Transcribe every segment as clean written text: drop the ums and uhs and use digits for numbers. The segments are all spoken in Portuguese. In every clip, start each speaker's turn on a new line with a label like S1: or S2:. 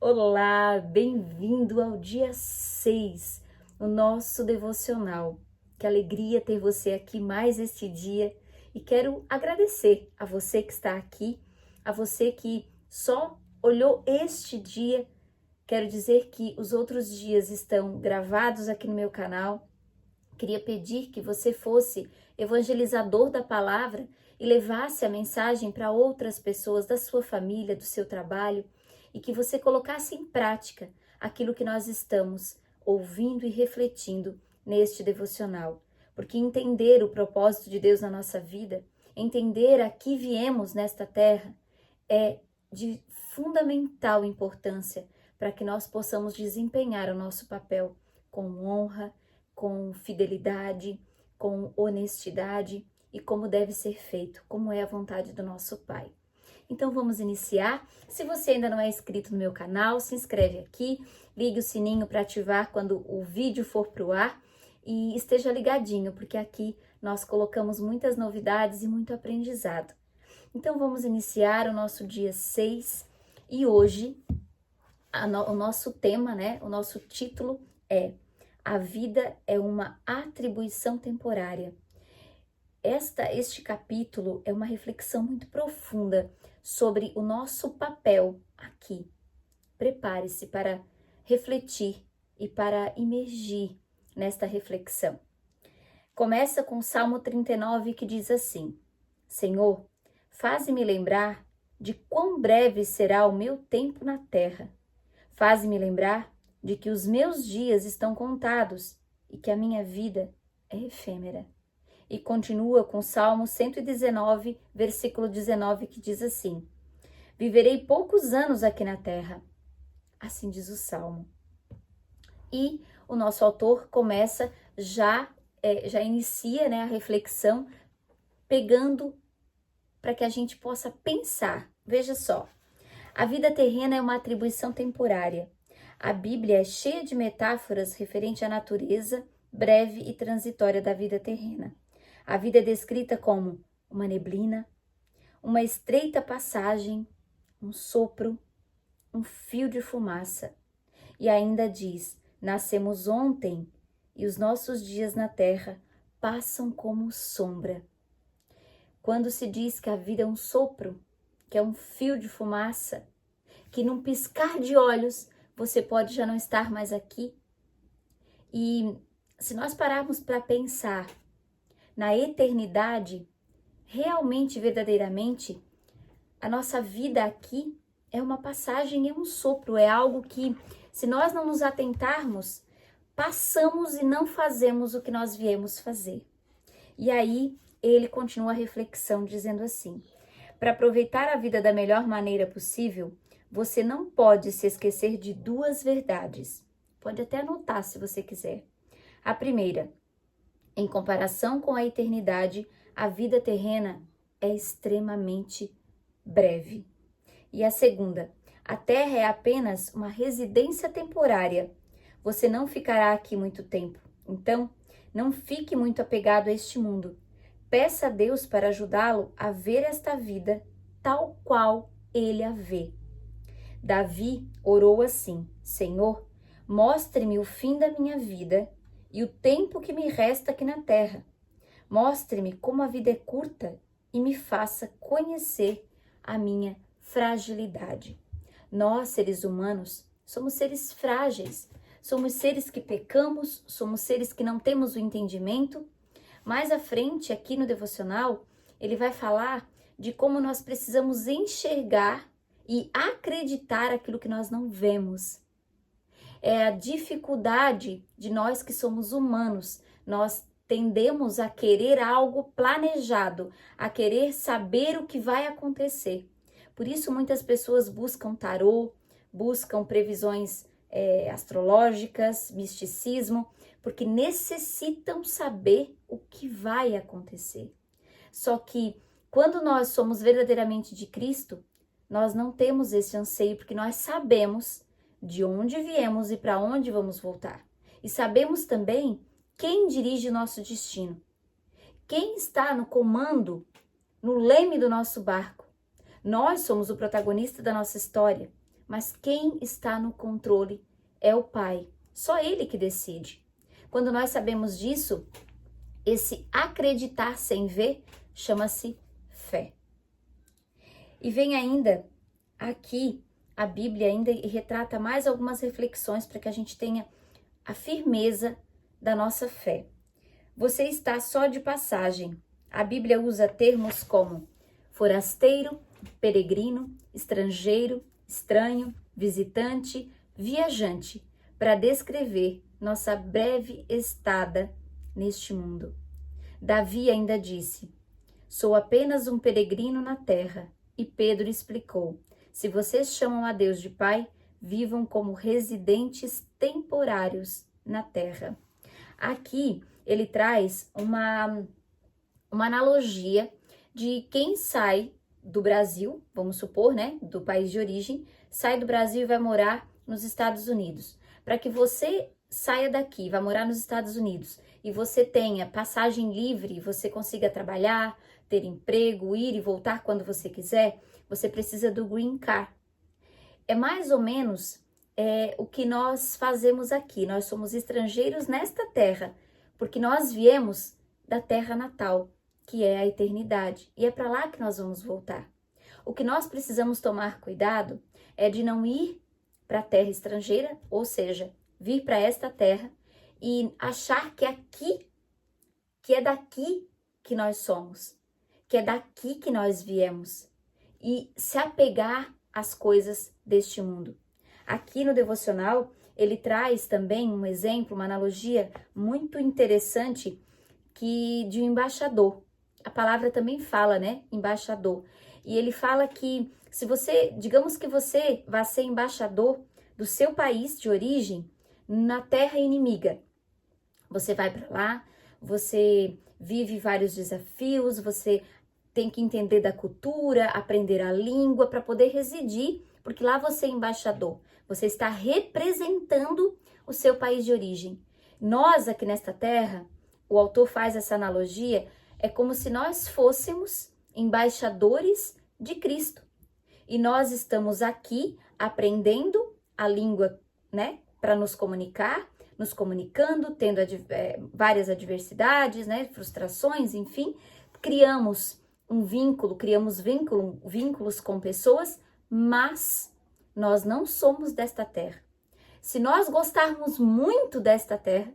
S1: Olá, bem-vindo ao dia 6, o nosso devocional. Que alegria ter você aqui mais este dia e quero agradecer a você que está aqui, a você que só olhou este dia. Quero dizer que os outros dias estão gravados aqui no meu canal. Queria pedir que você fosse evangelizador da palavra e levasse a mensagem para outras pessoas da sua família, do seu trabalho, e que você colocasse em prática aquilo que nós estamos ouvindo e refletindo neste devocional. Porque entender o propósito de Deus na nossa vida, entender a que viemos nesta terra, é de fundamental importância para que nós possamos desempenhar o nosso papel com honra, com fidelidade, com honestidade e como deve ser feito, como é a vontade do nosso Pai. Então vamos iniciar. Se você ainda não é inscrito no meu canal, se inscreve aqui, ligue o sininho para ativar quando o vídeo for para o ar e esteja ligadinho, porque aqui nós colocamos muitas novidades e muito aprendizado. Então vamos iniciar o nosso dia 6 e hoje o nosso tema, o nosso título é A vida é uma atribuição temporária. Este capítulo é uma reflexão muito profunda sobre o nosso papel aqui. Prepare-se para refletir e para imergir nesta reflexão. Começa com o Salmo 39 que diz assim: Senhor, faze-me lembrar de quão breve será o meu tempo na terra. Faze-me lembrar de que os meus dias estão contados e que a minha vida é efêmera. E continua com o Salmo 119, versículo 19, que diz assim: Viverei poucos anos aqui na terra. Assim diz o Salmo. E o nosso autor começa, já inicia a reflexão, pegando para que a gente possa pensar. Veja só, a vida terrena é uma atribuição temporária. A Bíblia é cheia de metáforas referente à natureza breve e transitória da vida terrena. A vida é descrita como uma neblina, uma estreita passagem, um sopro, um fio de fumaça. E ainda diz: nascemos ontem e os nossos dias na terra passam como sombra. Quando se diz que a vida é um sopro, que é um fio de fumaça, que num piscar de olhos você pode já não estar mais aqui. E se nós pararmos para pensar na eternidade, realmente, verdadeiramente, a nossa vida aqui é uma passagem, é um sopro, é algo que, se nós não nos atentarmos, passamos e não fazemos o que nós viemos fazer. E aí, ele continua a reflexão dizendo assim: para aproveitar a vida da melhor maneira possível, você não pode se esquecer de duas verdades. Pode até anotar se você quiser. A primeira: em comparação com a eternidade, a vida terrena é extremamente breve. E a segunda: a terra é apenas uma residência temporária. Você não ficará aqui muito tempo. Então, não fique muito apegado a este mundo. Peça a Deus para ajudá-lo a ver esta vida tal qual ele a vê. Davi orou assim: Senhor, mostre-me o fim da minha vida e o tempo que me resta aqui na terra. Mostre-me como a vida é curta e me faça conhecer a minha fragilidade. Nós, seres humanos, somos seres frágeis, somos seres que pecamos, somos seres que não temos o entendimento. Mais à frente, aqui no devocional, ele vai falar de como nós precisamos enxergar e acreditar aquilo que nós não vemos. É a dificuldade de nós que somos humanos. Nós tendemos a querer algo planejado, a querer saber o que vai acontecer. Por isso, muitas pessoas buscam tarô, buscam previsões astrológicas, misticismo, porque necessitam saber o que vai acontecer. Só que quando nós somos verdadeiramente de Cristo, nós não temos esse anseio, porque nós sabemos de onde viemos e para onde vamos voltar. E sabemos também quem dirige o nosso destino. Quem está no comando, no leme do nosso barco. Nós somos o protagonista da nossa história, mas quem está no controle é o Pai. Só Ele que decide. Quando nós sabemos disso, esse acreditar sem ver chama-se fé. E vem ainda aqui, a Bíblia ainda retrata mais algumas reflexões para que a gente tenha a firmeza da nossa fé. Você está só de passagem. A Bíblia usa termos como forasteiro, peregrino, estrangeiro, estranho, visitante, viajante, para descrever nossa breve estada neste mundo. Davi ainda disse: sou apenas um peregrino na terra. E Pedro explicou: se vocês chamam a Deus de Pai, vivam como residentes temporários na terra. Aqui ele traz uma analogia de quem sai do Brasil, vamos supor, né, do país de origem, sai do Brasil e vai morar nos Estados Unidos. Para que você saia daqui, vá morar nos Estados Unidos e você tenha passagem livre, você consiga trabalhar, ter emprego, ir e voltar quando você quiser, você precisa do Green Card. É mais ou menos o que nós fazemos aqui. Nós somos estrangeiros nesta terra, porque nós viemos da terra natal, que é a eternidade, e é para lá que nós vamos voltar. O que nós precisamos tomar cuidado é de não ir para a terra estrangeira, ou seja, vir para esta terra e achar que é daqui que nós somos, que é daqui que nós viemos, e se apegar às coisas deste mundo. Aqui no devocional, ele traz também um exemplo, uma analogia muito interessante de um embaixador. A palavra também fala, né? Embaixador. E ele fala que se você, digamos que você vai ser embaixador do seu país de origem na terra inimiga. Você vai para lá, você vive vários desafios, você tem que entender da cultura, aprender a língua para poder residir, porque lá você é embaixador. Você está representando o seu país de origem. Nós aqui nesta terra, o autor faz essa analogia, é como se nós fôssemos embaixadores de Cristo. E nós estamos aqui aprendendo a língua, né, para nos comunicar, nos comunicando, tendo várias adversidades, né, frustrações, enfim. Criamos vínculos com pessoas, mas nós não somos desta terra. Se nós gostarmos muito desta terra,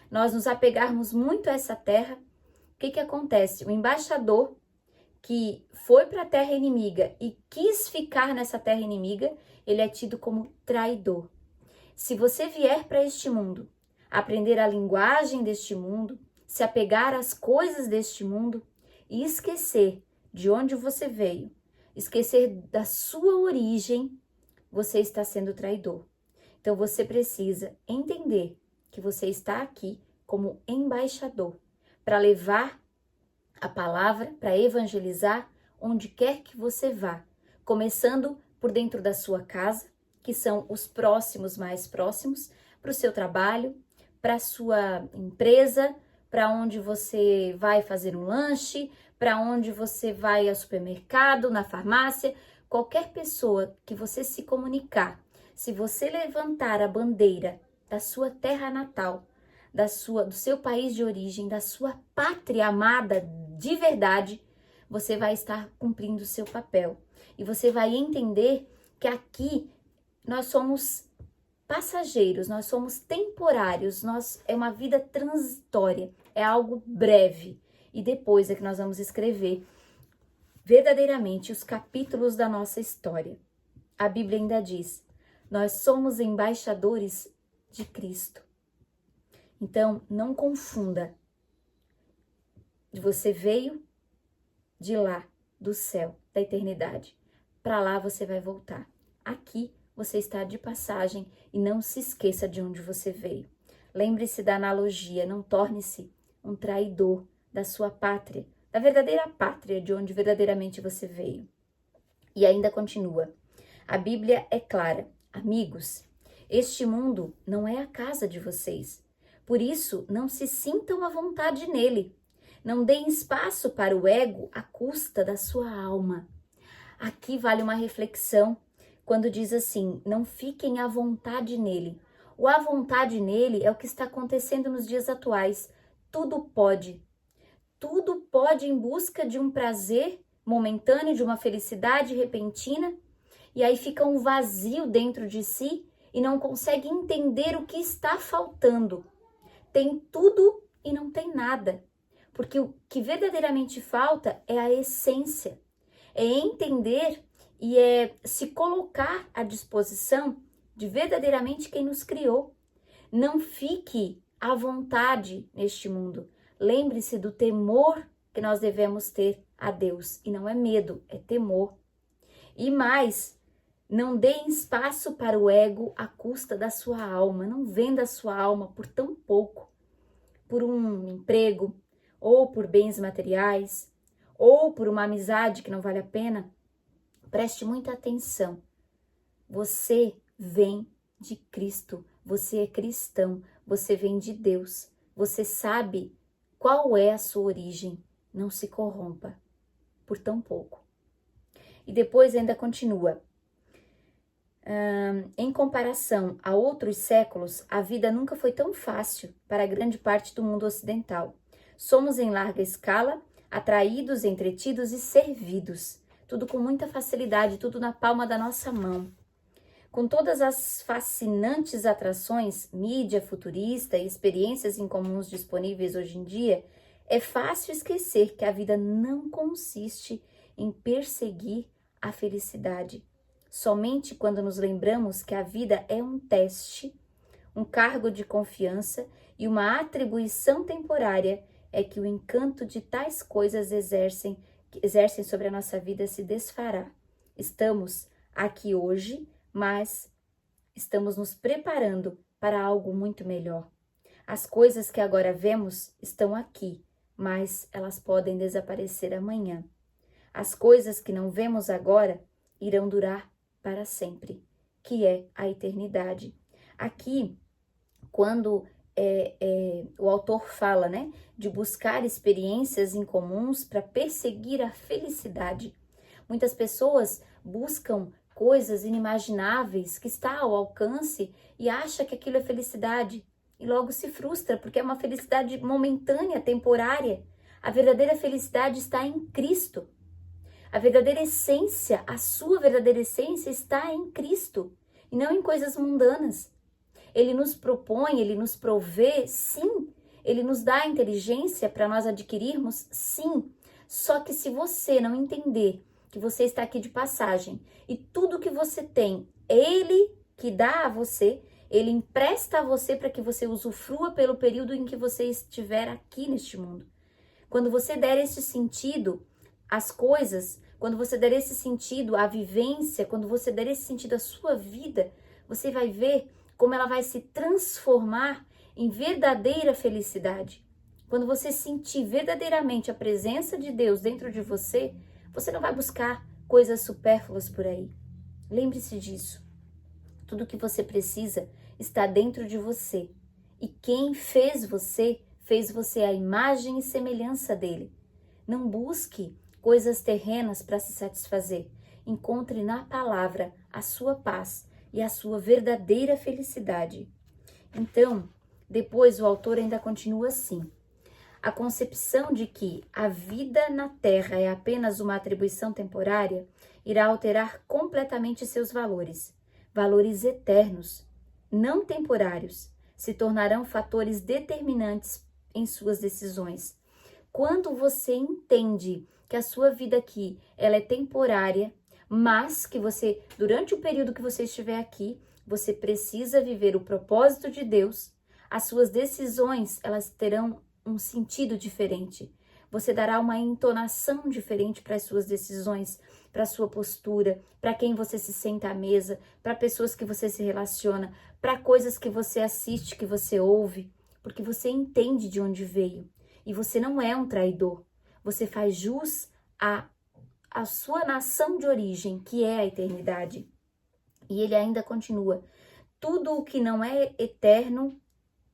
S1: nós nos apegarmos muito a essa terra, o que acontece? O embaixador que foi para a terra inimiga e quis ficar nessa terra inimiga, ele é tido como traidor. Se você vier para este mundo, aprender a linguagem deste mundo, se apegar às coisas deste mundo e esquecer de onde você veio, esquecer da sua origem, você está sendo traidor. Então você precisa entender que você está aqui como embaixador para levar a palavra, para evangelizar onde quer que você vá, começando por dentro da sua casa, que são os próximos mais próximos, para o seu trabalho, para a sua empresa, para onde você vai fazer um lanche, para onde você vai ao supermercado, na farmácia, qualquer pessoa que você se comunicar, se você levantar a bandeira da sua terra natal, do seu país de origem, da sua pátria amada de verdade, você vai estar cumprindo o seu papel. E você vai entender que aqui nós somos passageiros, nós somos temporários, é uma vida transitória, é algo breve. E depois é que nós vamos escrever verdadeiramente os capítulos da nossa história. A Bíblia ainda diz: nós somos embaixadores de Cristo. Então, não confunda. Você veio de lá, do céu, da eternidade. Para lá você vai voltar. Aqui você está de passagem e não se esqueça de onde você veio. Lembre-se da analogia, não torne-se um traidor da sua pátria, da verdadeira pátria de onde verdadeiramente você veio. E ainda continua. A Bíblia é clara. Amigos, este mundo não é a casa de vocês. Por isso, não se sintam à vontade nele. Não deem espaço para o ego à custa da sua alma. Aqui vale uma reflexão. quando diz assim, não fiquem à vontade nele. O à vontade nele é o que está acontecendo nos dias atuais. Tudo pode em busca de um prazer momentâneo, de uma felicidade repentina, e aí fica um vazio dentro de si e não consegue entender o que está faltando. Tem tudo e não tem nada, porque o que verdadeiramente falta é a essência, é entender e é se colocar à disposição de verdadeiramente quem nos criou. Não fique à vontade neste mundo. Lembre-se do temor que nós devemos ter a Deus. E não é medo, é temor. E mais, não dê espaço para o ego à custa da sua alma. Não venda a sua alma por tão pouco. Por um emprego, ou por bens materiais, ou por uma amizade que não vale a pena. Preste muita atenção. Você vem de Cristo. Você é cristão. Você vem de Deus. Você sabe qual é a sua origem. Não se corrompa por tão pouco. E depois ainda continua. Em comparação a outros séculos, a vida nunca foi tão fácil para grande parte do mundo ocidental. Somos em larga escala atraídos, entretidos e servidos. Tudo com muita facilidade, tudo na palma da nossa mão. Com todas as fascinantes atrações, mídia futurista e experiências incomuns disponíveis hoje em dia, é fácil esquecer que a vida não consiste em perseguir a felicidade. Somente quando nos lembramos que a vida é um teste, um cargo de confiança e uma atribuição temporária é que o encanto de tais coisas exercem sobre a nossa vida se desfará. Estamos aqui hoje, mas estamos nos preparando para algo muito melhor. As coisas que agora vemos estão aqui, mas elas podem desaparecer amanhã. As coisas que não vemos agora irão durar para sempre, que é a eternidade. Aqui, quando o autor fala, né, de buscar experiências incomuns para perseguir a felicidade. Muitas pessoas buscam coisas inimagináveis que está ao alcance e acha que aquilo é felicidade e logo se frustra porque é uma felicidade momentânea, temporária. A verdadeira felicidade está em Cristo. A verdadeira essência, a sua verdadeira essência está em Cristo e não em coisas mundanas. Ele nos propõe, ele nos provê, sim. Ele nos dá a inteligência para nós adquirirmos, sim. Só que se você não entender que você está aqui de passagem e tudo que você tem, Ele que dá a você, Ele empresta a você para que você usufrua pelo período em que você estiver aqui neste mundo. Quando você der esse sentido às coisas, quando você der esse sentido à vivência, quando você der esse sentido à sua vida, você vai ver como ela vai se transformar em verdadeira felicidade. Quando você sentir verdadeiramente a presença de Deus dentro de você, você não vai buscar coisas supérfluas por aí. Lembre-se disso. Tudo que você precisa está dentro de você. E quem fez você à imagem e semelhança dele. Não busque coisas terrenas para se satisfazer. Encontre na palavra a sua paz e a sua verdadeira felicidade. Então, depois o autor ainda continua assim. A concepção de que a vida na Terra é apenas uma atribuição temporária irá alterar completamente seus valores. Valores eternos, não temporários, se tornarão fatores determinantes em suas decisões. Quando você entende que a sua vida aqui ela é temporária, mas que você, durante o período que você estiver aqui, você precisa viver o propósito de Deus, as suas decisões, elas terão um sentido diferente. Você dará uma entonação diferente para as suas decisões, para a sua postura, para quem você se senta à mesa, para pessoas que você se relaciona, para coisas que você assiste, que você ouve, porque você entende de onde veio. E você não é um traidor. Você faz jus à sua nação de origem, que é a eternidade. E ele ainda continua. Tudo o que não é eterno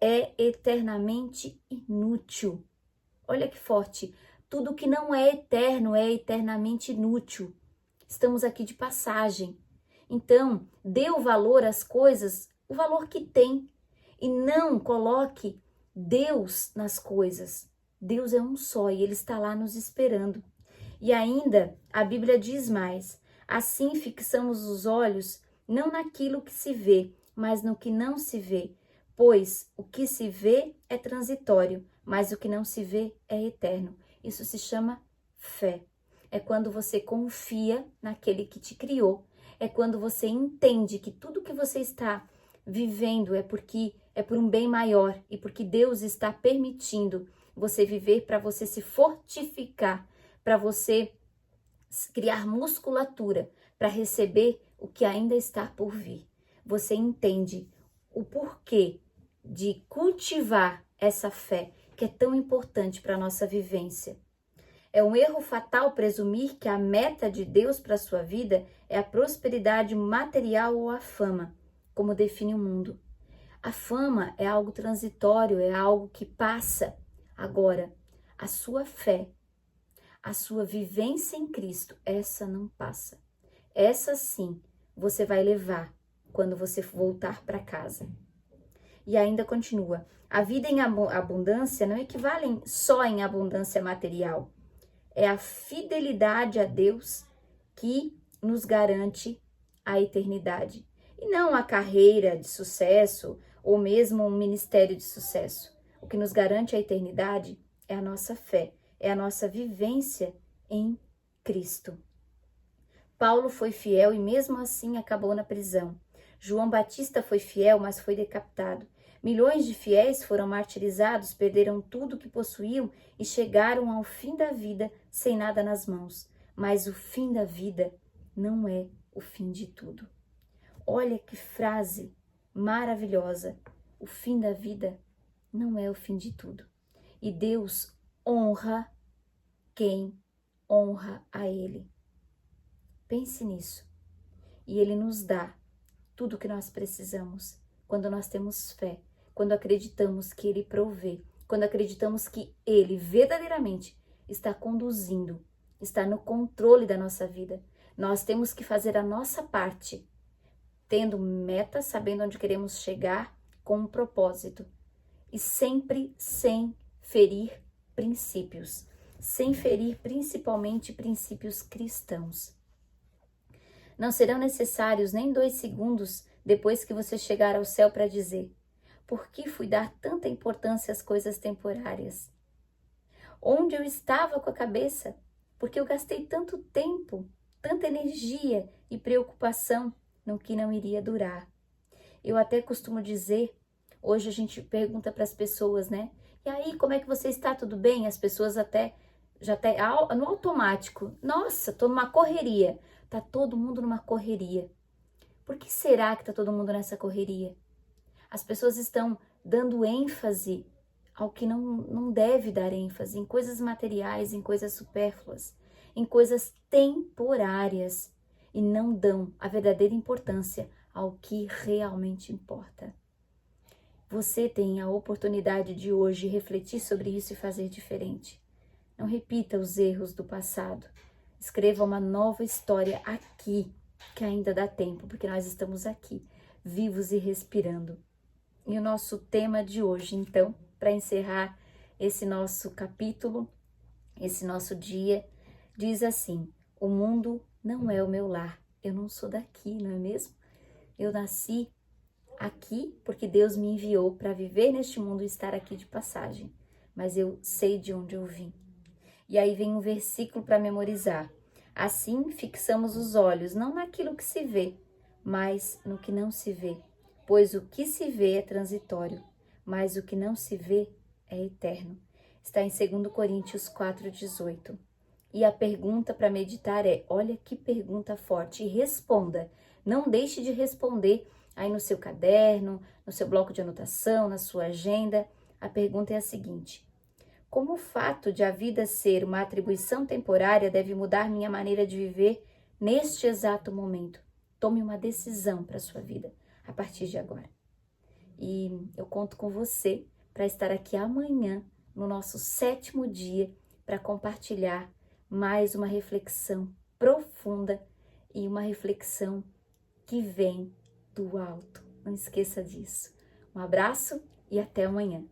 S1: é eternamente inútil. Olha que forte. Tudo que não é eterno é eternamente inútil. Estamos aqui de passagem. Então, dê o valor às coisas, o valor que tem, e não coloque Deus nas coisas. Deus é um só e Ele está lá nos esperando. E ainda, a Bíblia diz mais, assim fixamos os olhos não naquilo que se vê, mas no que não se vê, pois o que se vê é transitório, mas o que não se vê é eterno. Isso se chama fé. É quando você confia naquele que te criou, é quando você entende que tudo que você está vivendo é porque é por um bem maior e porque Deus está permitindo você viver para você se fortificar, para você criar musculatura, para receber o que ainda está por vir. Você entende o porquê de cultivar essa fé que é tão importante para a nossa vivência. É um erro fatal presumir que a meta de Deus para a sua vida é a prosperidade material ou a fama, como define o mundo. A fama é algo transitório, é algo que passa. Agora, a sua fé, a sua vivência em Cristo, essa não passa. Essa sim, você vai levar quando você voltar para casa. E ainda continua, a vida em abundância não equivale só em abundância material. É a fidelidade a Deus que nos garante a eternidade. E não a carreira de sucesso ou mesmo um ministério de sucesso. O que nos garante a eternidade é a nossa fé, é a nossa vivência em Cristo. Paulo foi fiel e mesmo assim acabou na prisão. João Batista foi fiel, mas foi decapitado. Milhões de fiéis foram martirizados, perderam tudo que possuíam e chegaram ao fim da vida sem nada nas mãos. Mas o fim da vida não é o fim de tudo. Olha que frase maravilhosa. O fim da vida não é o fim de tudo. E Deus honra quem honra a Ele. Pense nisso. E Ele nos dá tudo o que nós precisamos quando nós temos fé, quando acreditamos que Ele provê, quando acreditamos que Ele verdadeiramente está conduzindo, está no controle da nossa vida. Nós temos que fazer a nossa parte, tendo metas, sabendo onde queremos chegar, com um propósito. E sempre sem ferir princípios, sem ferir principalmente princípios cristãos. Não serão necessários nem 2 segundos depois que você chegar ao céu para dizer: por que fui dar tanta importância às coisas temporárias? Onde eu estava com a cabeça? Porque eu gastei tanto tempo, tanta energia e preocupação no que não iria durar. Eu até costumo dizer, hoje a gente pergunta para as pessoas, né? E aí, como é que você está? Tudo bem? As pessoas até já tá no automático. Nossa, tô numa correria. Tá todo mundo numa correria. Por que será que tá todo mundo nessa correria? As pessoas estão dando ênfase ao que não deve dar ênfase, em coisas materiais, em coisas supérfluas, em coisas temporárias, e não dão a verdadeira importância ao que realmente importa. Você tem a oportunidade de hoje refletir sobre isso e fazer diferente. Não repita os erros do passado. Escreva uma nova história aqui, que ainda dá tempo, porque nós estamos aqui, vivos e respirando. E o nosso tema de hoje, então, para encerrar esse nosso capítulo, esse nosso dia, diz assim: o mundo não é o meu lar. Eu não sou daqui, não é mesmo? Eu nasci aqui porque Deus me enviou para viver neste mundo e estar aqui de passagem. Mas eu sei de onde eu vim. E aí vem um versículo para memorizar. Assim fixamos os olhos, não naquilo que se vê, mas no que não se vê. Pois o que se vê é transitório, mas o que não se vê é eterno. Está em 2 Coríntios 4,18. E a pergunta para meditar é, olha que pergunta forte, e responda. Não deixe de responder aí no seu caderno, no seu bloco de anotação, na sua agenda. A pergunta é a seguinte: como o fato de a vida ser uma atribuição temporária deve mudar minha maneira de viver neste exato momento? Tome uma decisão para a sua vida a partir de agora. E eu conto com você para estar aqui amanhã, no nosso 7º dia, para compartilhar mais uma reflexão profunda e uma reflexão que vem do alto. Não esqueça disso. Um abraço e até amanhã.